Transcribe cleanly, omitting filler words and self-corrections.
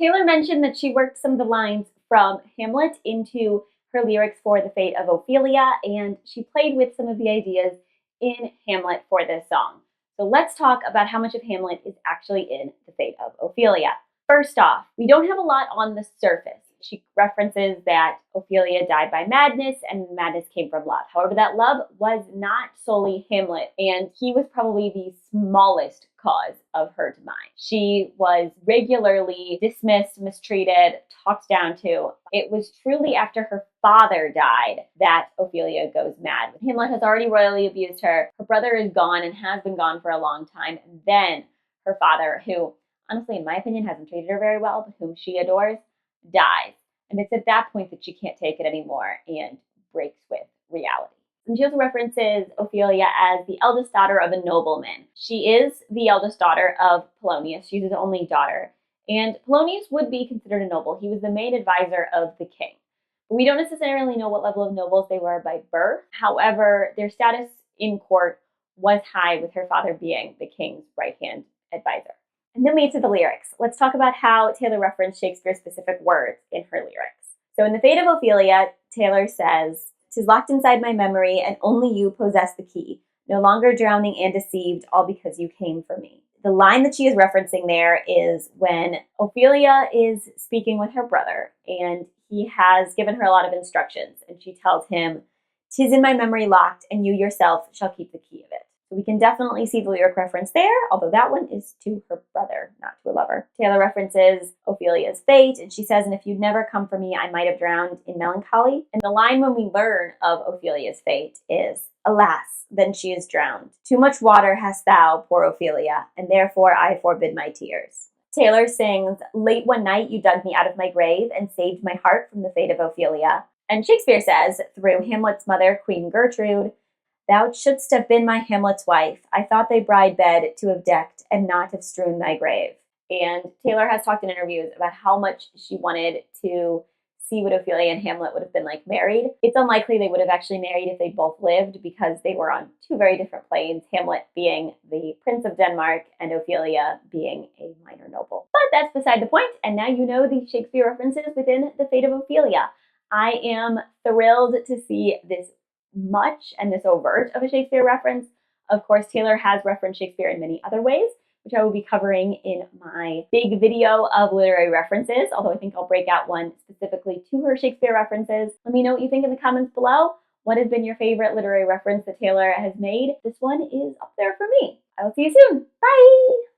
Taylor mentioned that she worked some of the lines from Hamlet into her lyrics for The Fate of Ophelia, and she played with some of the ideas in Hamlet for this song. So let's talk about how much of Hamlet is actually in The Fate of Ophelia. First off, we don't have a lot on the surface. She references that Ophelia died by madness and madness came from love. However, that love was not solely Hamlet, and he was probably the smallest cause of her demise. She was regularly dismissed, mistreated, talked down to. It was truly after her father died that Ophelia goes mad. Hamlet has already royally abused her. Her brother is gone and has been gone for a long time. And then her father, who honestly, in my opinion, hasn't treated her very well, but whom she adores, dies. And it's at that point that she can't take it anymore and breaks with reality. And she also references Ophelia as the eldest daughter of a nobleman. She is the eldest daughter of Polonius. She's his only daughter. And Polonius would be considered a noble. He was the main advisor of the king. But we don't necessarily know what level of nobles they were by birth. However, their status in court was high, with her father being the king's right-hand advisor. And then we get to the lyrics. Let's talk about how Taylor referenced Shakespeare's specific words in her lyrics. So in The Fate of Ophelia, Taylor says, "'Tis locked inside my memory, and only you possess the key. No longer drowning and deceived, all because you came for me." The line that she is referencing there is when Ophelia is speaking with her brother, and he has given her a lot of instructions, and she tells him, "'Tis in my memory locked, and you yourself shall keep the key of it." So we can definitely see the lyric reference there, although that one is to her brother, not to a lover. Taylor references Ophelia's fate, and she says, "And if you'd never come for me, I might have drowned in melancholy." And the line when we learn of Ophelia's fate is, "Alas, then she is drowned. Too much water hast thou, poor Ophelia, and therefore I forbid my tears." Taylor sings, "Late one night you dug me out of my grave and saved my heart from the fate of Ophelia." And Shakespeare says, through Hamlet's mother, Queen Gertrude, "Thou shouldst have been my Hamlet's wife. I thought thy bride bed to have decked and not have strewn thy grave." And Taylor has talked in interviews about how much she wanted to see what Ophelia and Hamlet would have been like married. It's unlikely they would have actually married if they both lived, because they were on two very different planes, Hamlet being the Prince of Denmark and Ophelia being a minor noble. But that's beside the point, and now you know the Shakespeare references within The Fate of Ophelia. I am thrilled to see this much and this overt of a Shakespeare reference. Of course, Taylor has referenced Shakespeare in many other ways, which I will be covering in my big video of literary references, although I think I'll break out one specifically to her Shakespeare references. Let me know what you think in the comments below. What has been your favorite literary reference that Taylor has made? This one is up there for me. I will see you soon. Bye!